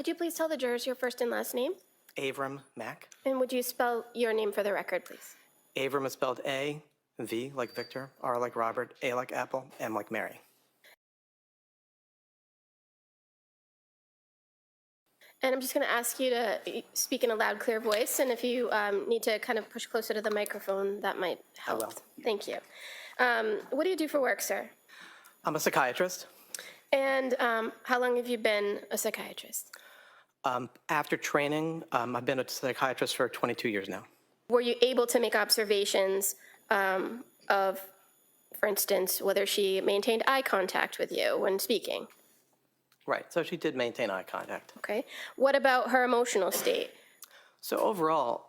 Could you please tell the jurors your first and last name? Avram Mack. And would you spell your name for the record, please? Avram is spelled A, V like Victor, R like Robert, A like Apple, M like Mary. And I'm just going to ask you to speak in a loud, clear voice, and if you need to kind of push closer to the microphone, that might help. will. Thank you. What do you do for work, sir? I'm a psychiatrist. And how long have you been a psychiatrist? After training, I've been a psychiatrist for 22 years now. Were you able to make observations of, for instance, whether she maintained eye contact with you when speaking? Right, so she did maintain eye contact. Okay. What about her emotional state? So overall,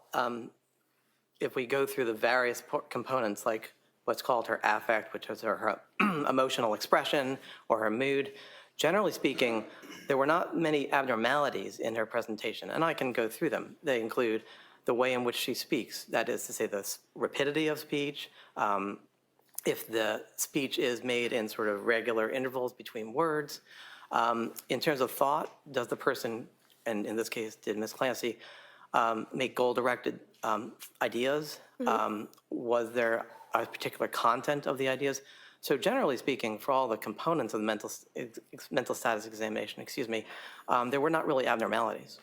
if we go through the various components, like what's called her affect, which is her emotional expression or her mood, generally speaking, there were not many abnormalities in her presentation, and I can go through them. They include the way in which she speaks, that is to say the rapidity of speech, if the speech is made in sort of regular intervals between words. In terms of thought, does the person, and in this case did Ms. Clancy, make goal-directed ideas? Mm-hmm. Was there a particular content of the ideas? So generally speaking, for all the components of the mental status examination, there were not really abnormalities.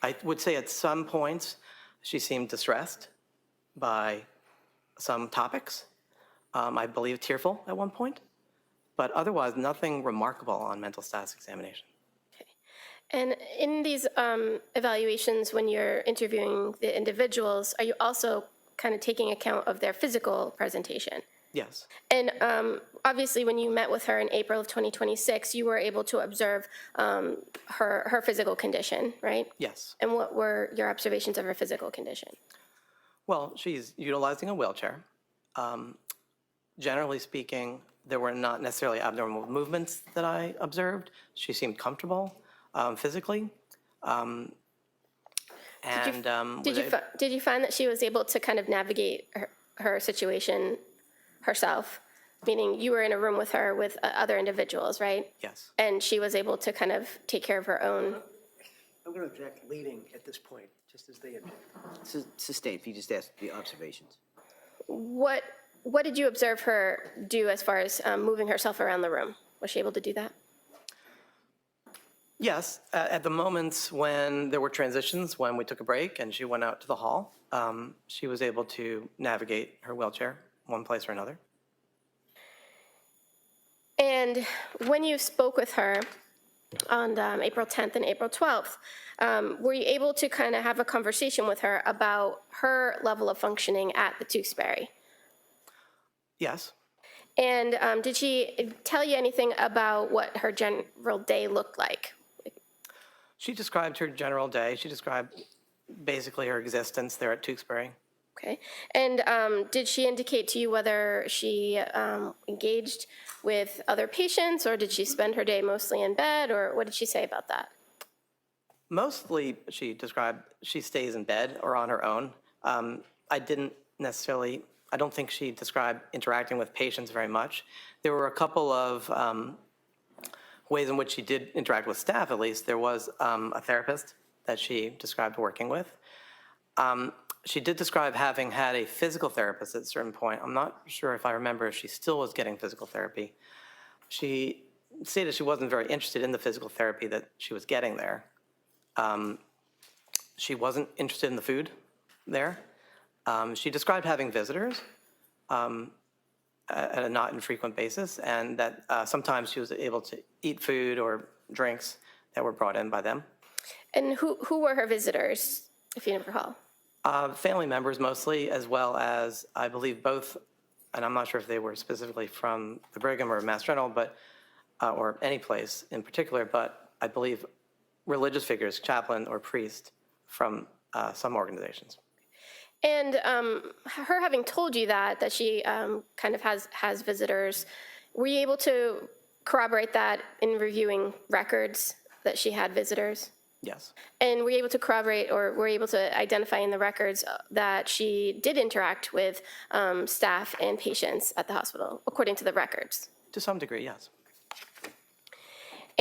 I would say at some points she seemed distressed by some topics. I believe tearful at one point, but otherwise nothing remarkable on mental status examination. Okay. And in these evaluations, when you're interviewing the individuals, are you also kind of taking account of their physical presentation? Yes. And obviously, when you met with her in April of 2026, you were able to observe her physical condition, right? Yes. And what were your observations of her physical condition? Well, she's utilizing a wheelchair. Generally speaking, there were not necessarily abnormal movements that I observed. She seemed comfortable physically. Did you find that she was able to kind of navigate her situation herself? Meaning you were in a room with her with other individuals, right? Yes. And she was able to kind of take care of her own. I'm going to object leading at this point, just as they object. Sustain, if you just ask the observations. What did you observe her do as far as moving herself around the room? Was she able to do that? Yes, at the moments when there were transitions, when we took a break and she went out to the hall, she was able to navigate her wheelchair one place or another. And when you spoke with her on April 10th and April 12th, were you able to kind of have a conversation with her about her level of functioning at the Tewksbury? Yes. And did she tell you anything about what her general day looked like? She described her general day. She described basically her existence there at Tewksbury. Okay. And did she indicate to you whether she engaged with other patients, or did she spend her day mostly in bed, or what did she say about that? Mostly, she described she stays in bed or on her own. I don't think she described interacting with patients very much. There were a couple of ways in which she did interact with staff, at least. There was a therapist that she described working with. She did describe having had a physical therapist at a certain point. I'm not sure if I remember if she still was getting physical therapy. She stated she wasn't very interested in the physical therapy that she was getting there. She wasn't interested in the food there. She described having visitors at a not infrequent basis, and that sometimes she was able to eat food or drinks that were brought in by them. And who were her visitors, if you recall? Family members mostly, as well as, I believe, both, and I'm not sure if they were specifically from the Brigham or Mass General, but or any place in particular, but I believe religious figures, chaplain or priest from some organizations. And her having told you that she kind of has visitors, were you able to corroborate that in reviewing records that she had visitors? Yes. And were you able to corroborate, or were you able to identify in the records that she did interact with staff and patients at the hospital, according to the records? To some degree, yes.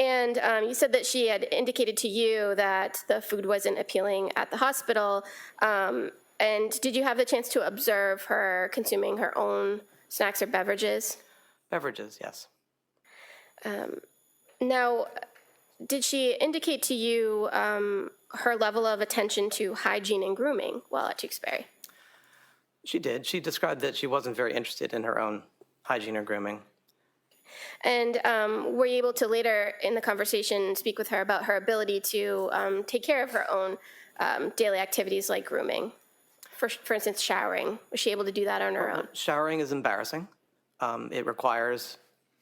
And you said that she had indicated to you that the food wasn't appealing at the hospital. And did you have the chance to observe her consuming her own snacks or beverages? Beverages, yes. Now, did she indicate to you her level of attention to hygiene and grooming while at Tewksbury? She did. She described that she wasn't very interested in her own hygiene or grooming. And were you able to later in the conversation speak with her about her ability to take care of her own daily activities like grooming? For instance, showering. Was she able to do that on her own? Showering is embarrassing. It requires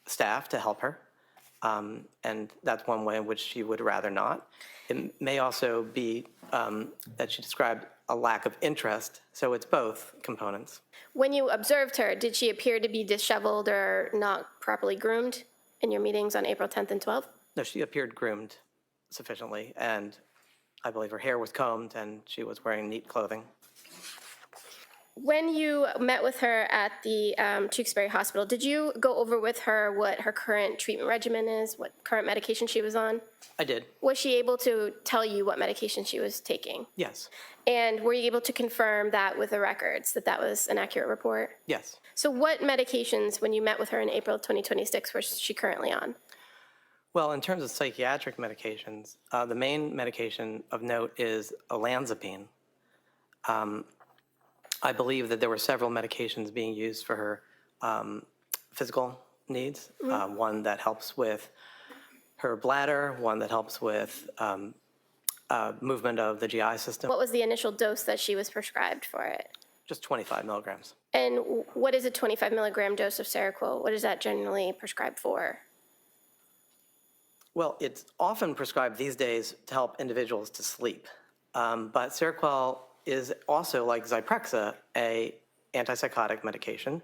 staff to help her. And that's one way in which she would rather not. It may also be that she described a lack of interest, so it's both components. When you observed her, did she appear to be disheveled or not properly groomed in your meetings on April 10th and 12th? No, she appeared groomed sufficiently, and I believe her hair was combed and she was wearing neat clothing. When you met with her at the Tewksbury Hospital, did you go over with her what her current treatment regimen is, what current medication she was on? I did, Was she able to tell you what medication she was taking? yes, And were you able to confirm that with the records, that that was an accurate report? yes. So what medications, when you met with her in April of 2026, was she currently on? Well, in terms of psychiatric medications, the main medication of note is olanzapine. I believe that there were several medications being used for her physical needs. One that helps with her bladder, one that helps with movement of the GI system, What was the initial dose that she was prescribed for it? just 25 milligrams. And what is a 25 milligram dose of Seroquel? What is that generally prescribed for? Well, it's often prescribed these days to help individuals to sleep. But Seroquel is also, like Zyprexa, a antipsychotic medication.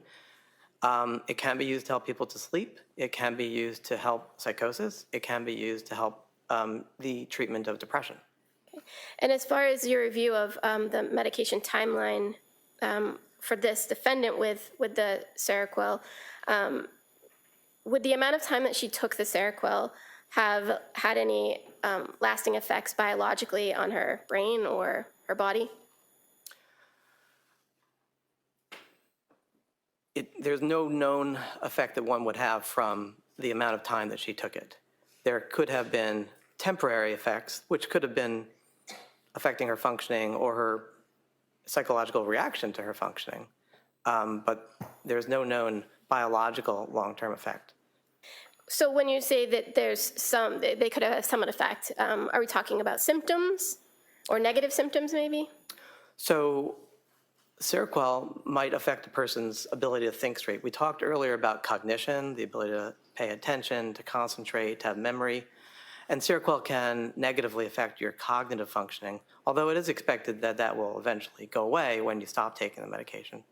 It can be used to help people to sleep. It can be used to help psychosis. It can be used to help the treatment of depression. And as far as your review of the medication timeline for this defendant with the Seroquel, would the amount of time that she took the Seroquel have had any lasting effects biologically on her brain or her body? There's no known effect that one would have from the amount of time that she took it. There could have been temporary effects, which could have been affecting her functioning or her psychological reaction to her functioning. But there's no known biological long-term effect. So when you say that they could have some effect, are we talking about symptoms or negative symptoms maybe? So Seroquel might affect a person's ability to think straight. We talked earlier about cognition, the ability to pay attention, to concentrate, to have memory. And Seroquel can negatively affect your cognitive functioning, although it is expected that that will eventually go away when you stop taking the medication.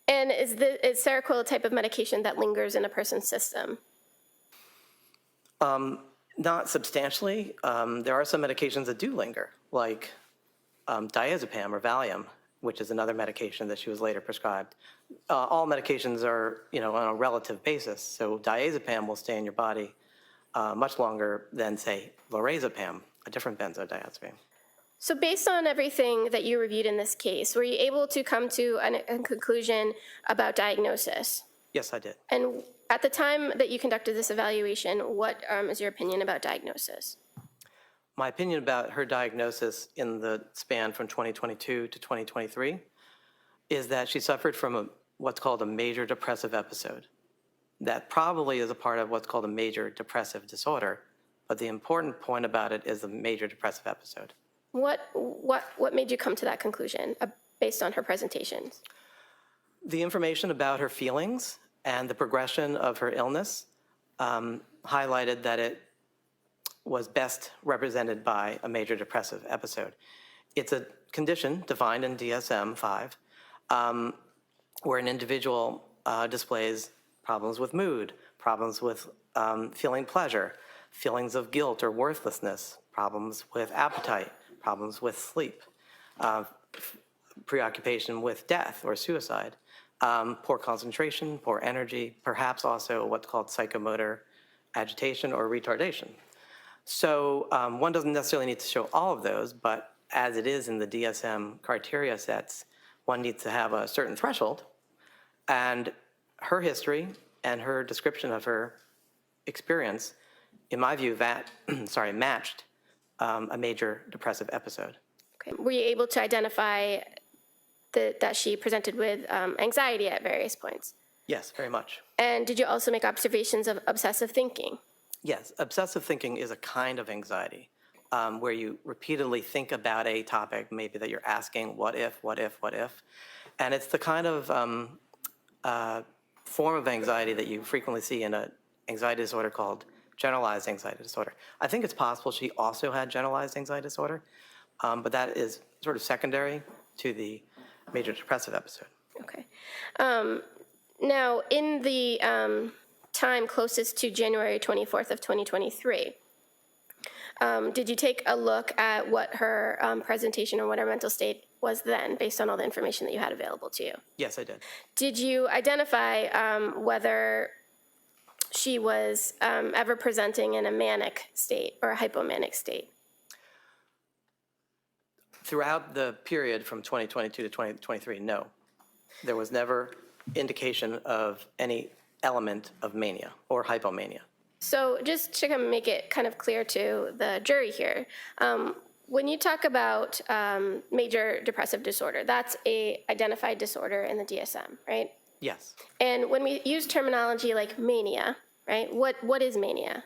And is Seroquel a type of medication that lingers in a person's system? Not substantially. There are some medications that do linger, like diazepam or Valium, which is another medication that she was later prescribed. All medications are, on a relative basis. So diazepam will stay in your body much longer than, say, lorazepam, a different benzodiazepine. So based on everything that you reviewed in this case, were you able to come to a conclusion about diagnosis? Yes, I did. And at the time that you conducted this evaluation, what is your opinion about diagnosis? My opinion about her diagnosis in the span from 2022 to 2023 is that she suffered from what's called a major depressive episode. That probably is a part of what's called a major depressive disorder, but the important point about it is the major depressive episode. What made you come to that conclusion based on her presentations? The information about her feelings and the progression of her illness highlighted that it was best represented by a major depressive episode. It's a condition defined in DSM-5 where an individual displays problems with mood, problems with feeling pleasure, feelings of guilt or worthlessness, problems with appetite, problems with sleep, preoccupation with death or suicide, poor concentration, poor energy, perhaps also what's called psychomotor agitation, or retardation. So one doesn't necessarily need to show all of those, but as it is in the DSM criteria sets, one needs to have a certain threshold. And her history and her description of her experience, in my view, matched a major depressive episode. Okay. Were you able to identify that she presented with anxiety at various points? Yes, very much. And did you also make observations of obsessive thinking? Yes, obsessive thinking is a kind of anxiety where you repeatedly think about a topic, maybe that you're asking, what if, what if, what if? And it's the kind of form of anxiety that you frequently see in an anxiety disorder called generalized anxiety disorder. I think it's possible she also had generalized anxiety disorder, but that is sort of secondary to the major depressive episode. Okay. Now, in the time closest to January 24th of 2023, did you take a look at what her presentation or what her mental state was then, based on all the information that you had available to you? Yes, I did. Did you identify whether she was ever presenting in a manic state or a hypomanic state? Throughout the period from 2022 to 2023, no. There was never indication of any element of mania or hypomania. So just to kind of make it kind of clear to the jury here, when you talk about major depressive disorder, that's a identified disorder in the DSM, right? Yes. And when we use terminology like mania, right, what is mania?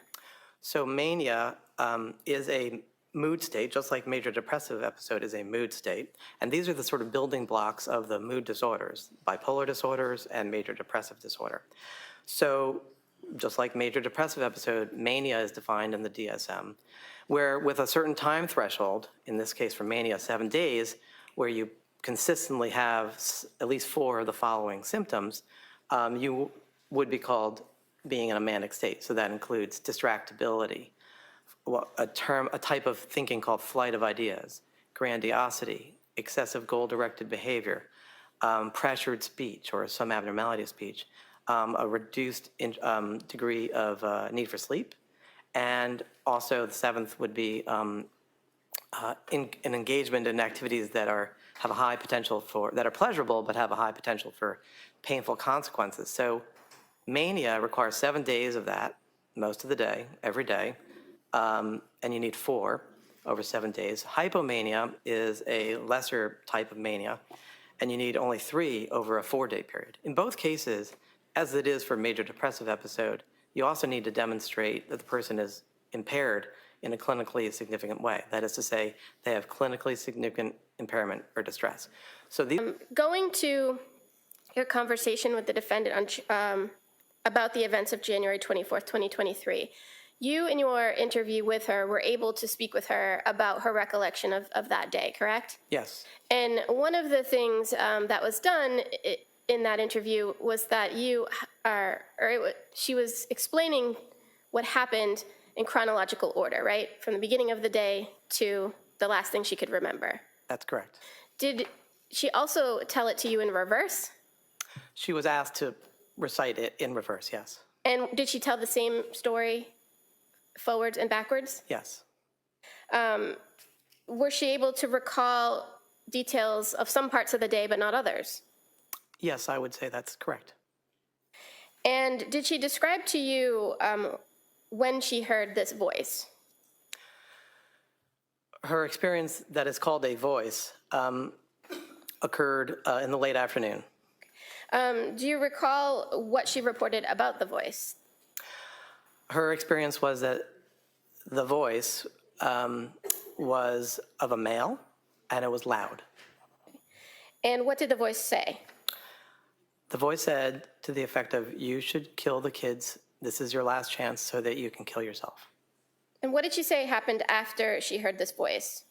So mania is a mood state, just like major depressive episode is a mood state. And these are the sort of building blocks of the mood disorders, bipolar disorders and major depressive disorder. So just like major depressive episode, mania is defined in the DSM, where with a certain time threshold, in this case for mania, 7 days, where you consistently have at least 4 of the following symptoms, you would be called being in a manic state. So that includes distractibility, a type of thinking called flight of ideas, grandiosity, excessive goal-directed behavior, pressured speech or some abnormality of speech, a reduced degree of need for sleep, and also the 7th would be an engagement in activities that have a high potential for, that are pleasurable but have a high potential for painful consequences. So mania requires 7 days of that, most of the day, every day, and you need 4 over 7 days. Hypomania is a lesser type of mania, and you need only 3 over a 4-day period. In both cases, as it is for major depressive episode, you also need to demonstrate that the person is impaired in a clinically significant way. That is to say, they have clinically significant impairment or distress. So Going to your conversation with the defendant on, about the events of January 24th, 2023, you, in your interview with her, were able to speak with her about her recollection of that day, correct? Yes. And one of the things that was done in that interview was that she was explaining what happened in chronological order, right? From the beginning of the day to the last thing she could remember. That's correct. Did she also tell it to you in reverse? She was asked to recite it in reverse, yes. And did she tell the same story forwards and backwards? Yes. Was she able to recall details of some parts of the day but not others? Yes, I would say that's correct. And did she describe to you when she heard this voice? Her experience that is called a voice occurred in the late afternoon. Do you recall what she reported about the voice? Her experience was that the voice was of a male and it was loud. And what did the voice say? The voice said to the effect of, you should kill the kids. This is your last chance so that you can kill yourself. And what did she say happened after she heard this voice?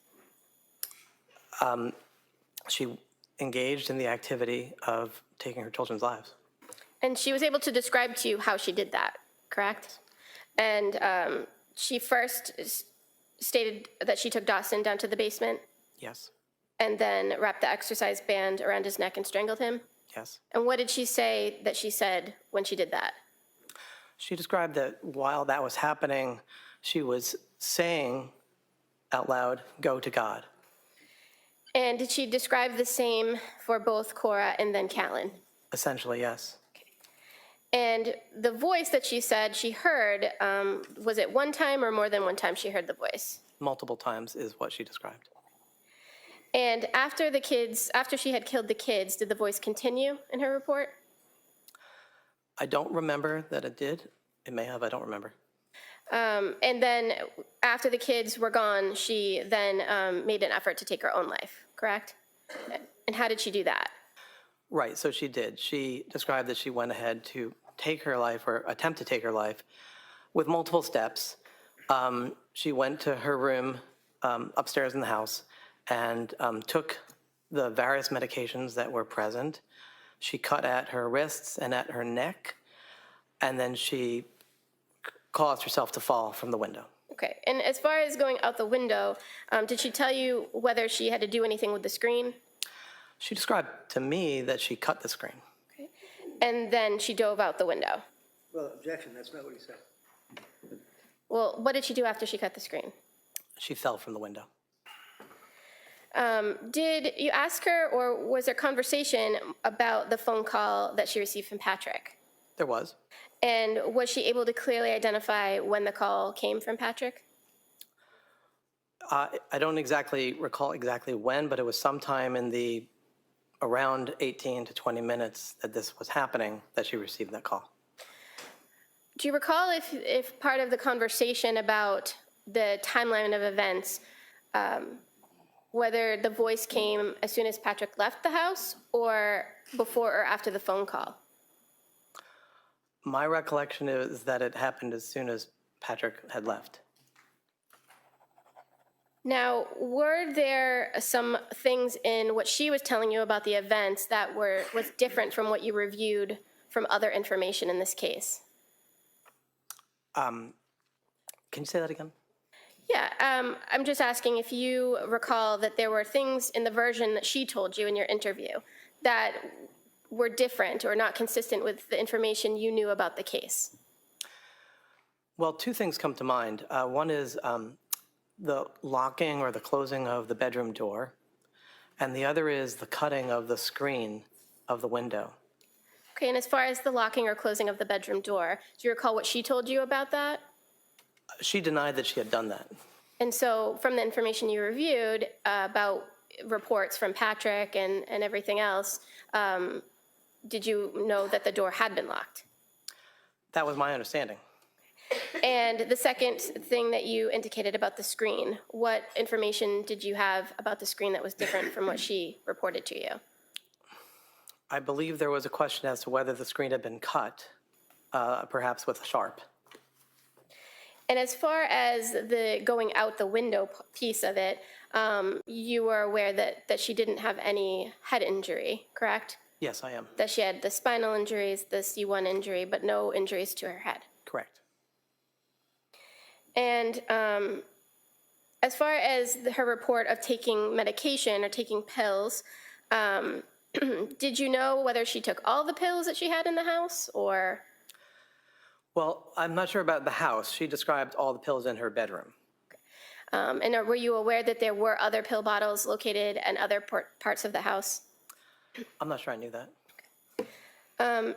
She engaged in the activity of taking her children's lives. And she was able to describe to you how she did that, correct? And she first stated that she took Dawson down to the basement Yes, and then wrapped the exercise band around his neck and strangled him. yes. And what did she say that she said when she did that? She described that while that was happening, she was saying out loud, "Go to God." And did she describe the same for both Cora and then Callan? Essentially, yes. And the voice that she said she heard, was it one time or more than one time she heard the voice? Multiple times is what she described. And after she had killed the kids, did the voice continue in her report? I don't remember that it did. It may have, I don't remember. And then after the kids were gone, she then made an effort to take her own life, correct? And how did she do that? Right, so she did. She described that she went ahead to take her life or attempt to take her life with multiple steps. She went to her room upstairs in the house and took the various medications that were present. She cut at her wrists and at her neck, and then she caused herself to fall from the window. Okay, and as far as going out the window, did she tell you whether she had to do anything with the screen? She described to me that she cut the screen. Okay. And then she dove out the window. Well, objection, that's not what he said. Well, what did she do after she cut the screen? She fell from the window. Did you ask her, or was there conversation about the phone call that she received from Patrick? There was. And was she able to clearly identify when the call came from Patrick? I don't exactly recall exactly when, but it was sometime in the around 18 to 20 minutes that this was happening that she received that call. Do you recall if part of the conversation about the timeline of events, whether the voice came as soon as Patrick left the house or before or after the phone call? My recollection is that it happened as soon as Patrick had left. Now, were there some things in what she was telling you about the events that was different from what you reviewed from other information in this case? Can you say that again? Yeah, I'm just asking if you recall that there were things in the version that she told you in your interview that were different or not consistent with the information you knew about the case. Well, two things come to mind. One is the locking or the closing of the bedroom door, and the other is the cutting of the screen of the window. Okay, and as far as the locking or closing of the bedroom door, do you recall what she told you about that? She denied that she had done that. And so from the information you reviewed about reports from Patrick and everything else, did you know that the door had been locked? That was my understanding. And the second thing that you indicated about the screen, what information did you have about the screen that was different from what she reported to you? I believe there was a question as to whether the screen had been cut, perhaps with a sharp. And as far as the going out the window piece of it, you were aware that she didn't have any head injury, correct? Yes, I am. That she had the spinal injuries, the C1 injury, but no injuries to her head. Correct. And as far as her report of taking medication or taking pills, did you know whether she took all the pills that she had in the house or? Well, I'm not sure about the house. She described all the pills in her bedroom. And were you aware that there were other pill bottles located in other parts of the house? I'm not sure I knew that.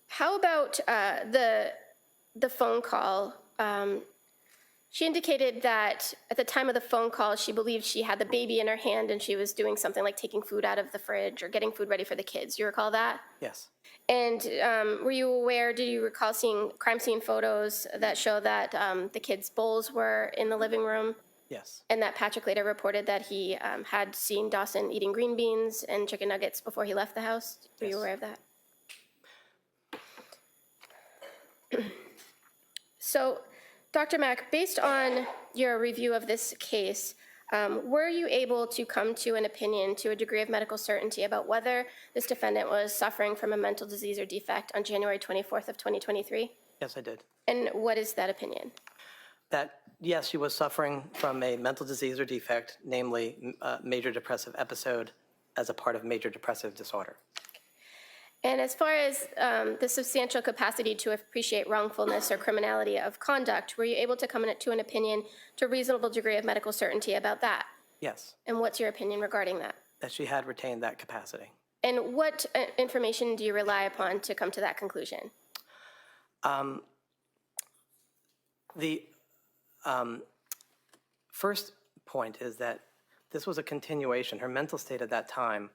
How about the phone call? She indicated that at the time of the phone call, she believed she had the baby in her hand and she was doing something like taking food out of the fridge or getting food ready for the kids. Do you recall that? Yes. And were you aware, did you recall seeing crime scene photos that show that the kids' bowls were in the living room? Yes. And that Patrick later reported that he had seen Dawson eating green beans and chicken nuggets before he left the house? Were you aware of that? So, Dr. Mack, based on your review of this case, were you able to come to an opinion to a degree of medical certainty about whether this defendant was suffering from a mental disease or defect on January 24th of 2023? Yes, I did. And what is that opinion? That, yes, she was suffering from a mental disease or defect, namely major depressive episode as a part of major depressive disorder. And as far as the substantial capacity to appreciate wrongfulness or criminality of conduct, were you able to come to an opinion to a reasonable degree of medical certainty about that? Yes, And what's your opinion regarding that? that she had retained that capacity. And what information do you rely upon to come to that conclusion? The first point is that this was a continuation. Her mental state at that time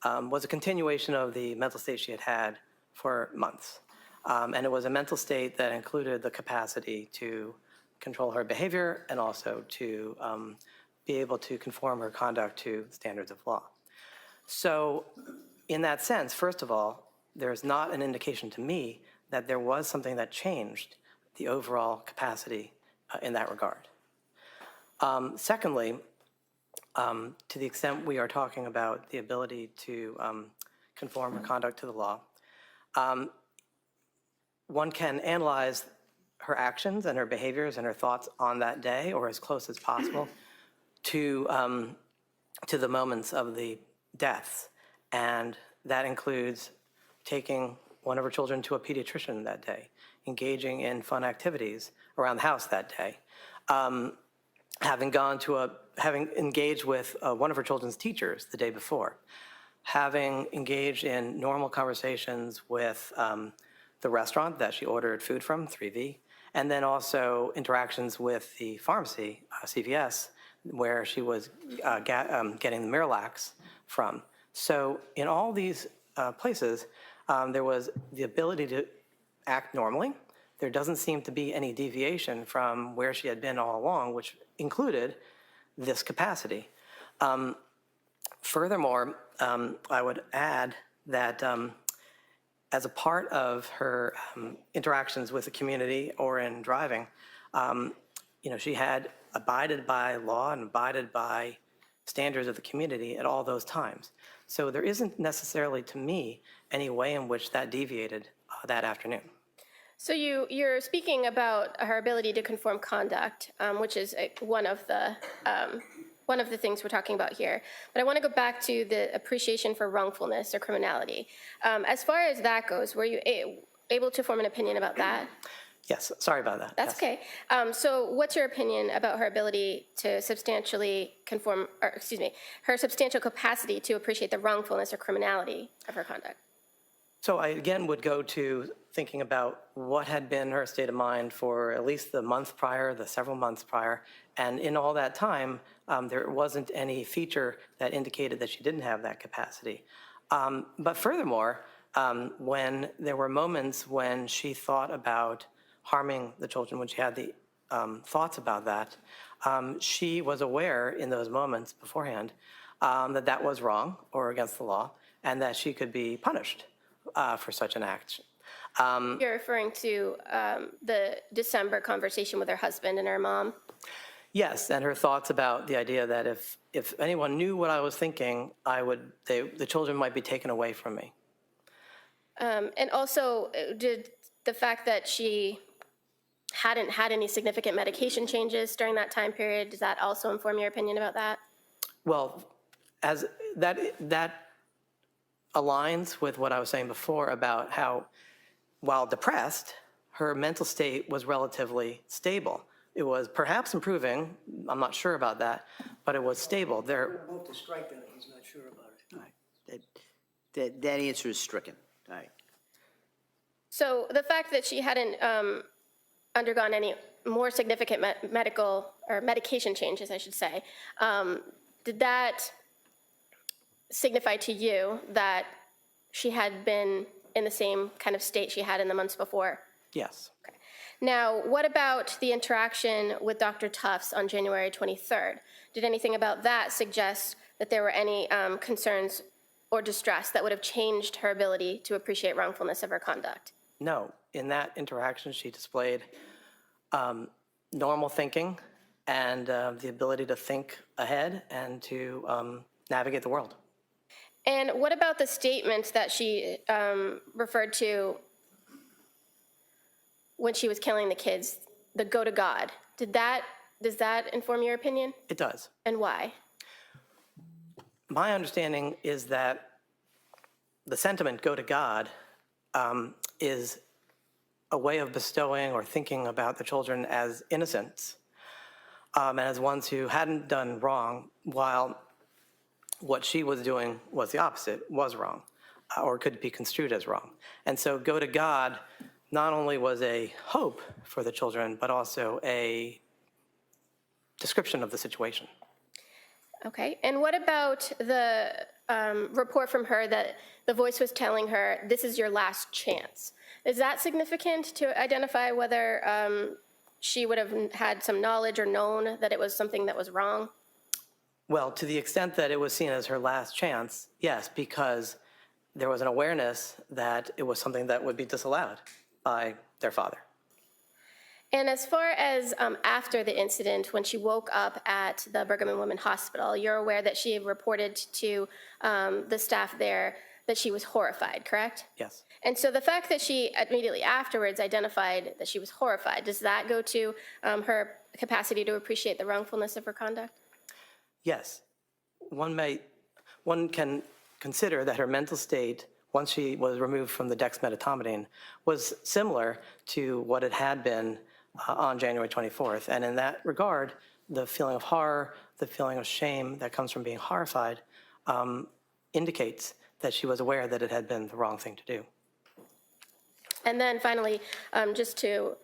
was a continuation of the mental state she had had for months. And it was a mental state that included the capacity to control her behavior and also to be able to conform her conduct to standards of law. So in that sense, first of all, there's not an indication to me that there was something that changed the overall capacity in that regard. Secondly, to the extent we are talking about the ability to conform her conduct to the law, one can analyze her actions and her behaviors and her thoughts on that day, or as close as possible, to the moments of the deaths. And that includes taking one of her children to a pediatrician that day, engaging in fun activities around the house that day, having engaged with one of her children's teachers the day before, having engaged in normal conversations with the restaurant that she ordered food from, 3V, and then also interactions with the pharmacy, CVS, where she was getting the Miralax from. So in all these places, there was the ability to act normally. There doesn't seem to be any deviation from where she had been all along, which included this capacity. Furthermore, I would add that as a part of her interactions with the community or in driving, she had abided by law and abided by standards of the community at all those times. So there isn't necessarily, to me, any way in which that deviated that afternoon. So you're speaking about her ability to conform conduct, which is one of the things we're talking about here. But I want to go back to the appreciation for wrongfulness or criminality. As far as that goes, were you able to form an opinion about that? Yes, sorry about that. That's yes. okay. So what's your opinion about her ability to substantially conform, or excuse me, her substantial capacity to appreciate the wrongfulness or criminality of her conduct? So I again would go to thinking about what had been her state of mind for at least the month prior, the several months prior, and in all that time, there wasn't any feature that indicated that she didn't have that capacity. But furthermore, when there were moments when she thought about harming the children, when she had the thoughts about that, she was aware in those moments beforehand that that was wrong or against the law, and that she could be punished for such an act. You're referring to the December conversation with her husband and her mom? Yes, and her thoughts about the idea that if anyone knew what I was thinking, the children might be taken away from me. And also, did the fact that she hadn't had any significant medication changes during that time period, does that also inform your opinion about that? Well, as that aligns with what I was saying before about how, while depressed, her mental state was relatively stable. It was perhaps improving, I'm not sure about that, but it was stable. Vote to strike that if he's not sure about it. All right. That answer is stricken. All right. So the fact that she hadn't undergone any more significant medical or medication changes, I should say, did that signify to you that she had been in the same kind of state she had in the months before? Yes. Okay. Now, what about the interaction with Dr. Tufts on January 23rd? Did anything about that suggest that there were any concerns or distress that would have changed her ability to appreciate wrongfulness of her conduct? No. In that interaction, she displayed normal thinking and the ability to think ahead and to navigate the world. And what about the statements that she referred to when she was killing the kids, the go to God? Does that inform your opinion? It does. And why? My understanding is that the sentiment, go to God, is a way of bestowing or thinking about the children as innocents and as ones who hadn't done wrong, while what she was doing was the opposite, was wrong, or could be construed as wrong. And so go to God not only was a hope for the children, but also a description of the situation. Okay, and what about the report from her that the voice was telling her, this is your last chance? Is that significant to identify whether she would have had some knowledge or known that it was something that was wrong? Well, to the extent that it was seen as her last chance, yes, because there was an awareness that it was something that would be disallowed by their father. And as far as after the incident, when she woke up at the Brigham and Women's Hospital, you're aware that she had reported to the staff there that she was horrified, correct? Yes. And so the fact that she immediately afterwards identified that she was horrified, does that go to her capacity to appreciate the wrongfulness of her conduct? Yes. One can consider that her mental state, once she was removed from the dexmedetomidine, was similar to what it had been on January 24th. And in that regard, the feeling of horror, the feeling of shame that comes from being horrified indicates that she was aware that it had been the wrong thing to do. And then finally, just to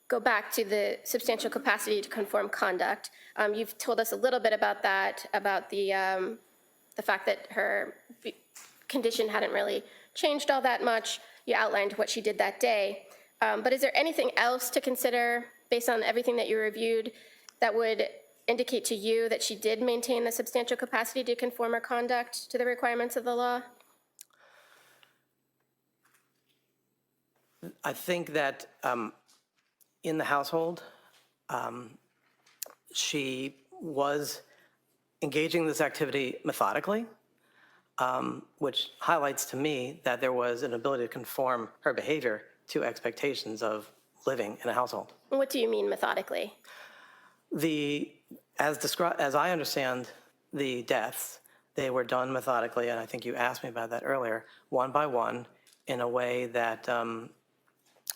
go back to the substantial capacity to conform conduct, you've told us a little bit about that, about the fact that her condition hadn't really changed all that much. You outlined what she did that day. But is there anything else to consider, based on everything that you reviewed, that would indicate to you that she did maintain the substantial capacity to conform her conduct to the requirements of the law? I think that in the household, she was engaging this activity methodically, which highlights to me that there was an ability to conform her behavior to expectations of living in a household. What do you mean methodically? As I understand the deaths, they were done methodically, and I think you asked me about that earlier, one by one, in a way that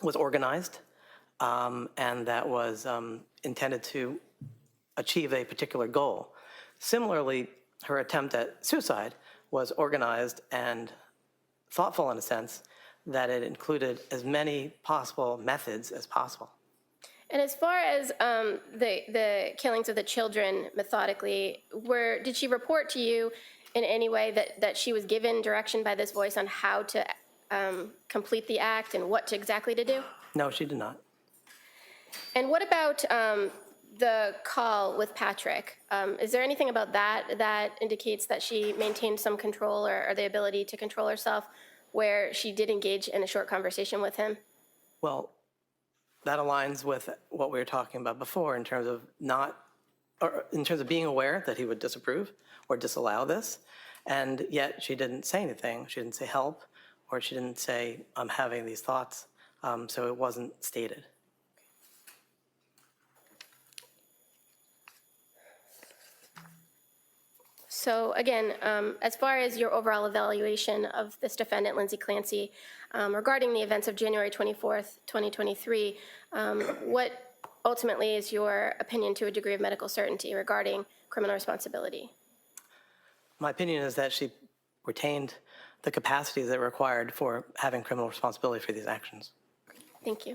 was organized and that was intended to achieve a particular goal. Similarly, her attempt at suicide was organized and thoughtful in a sense that it included as many possible methods as possible. And as far as the killings of the children methodically, did she report to you in any way that she was given direction by this voice on how to complete the act and what exactly to do? No, she did not. And what about the call with Patrick? Is there anything about that indicates that she maintained some control or the ability to control herself, where she did engage in a short conversation with him? Well, that aligns with what we were talking about before in terms of being aware that he would disapprove or disallow this, and yet she didn't say anything. She didn't say help, or she didn't say, I'm having these thoughts, so it wasn't stated. So again, as far as your overall evaluation of this defendant, Lindsay Clancy, regarding the events of January 24th, 2023, what ultimately is your opinion to a degree of medical certainty regarding criminal responsibility? My opinion is that she retained the capacities that are required for having criminal responsibility for these actions. Thank you.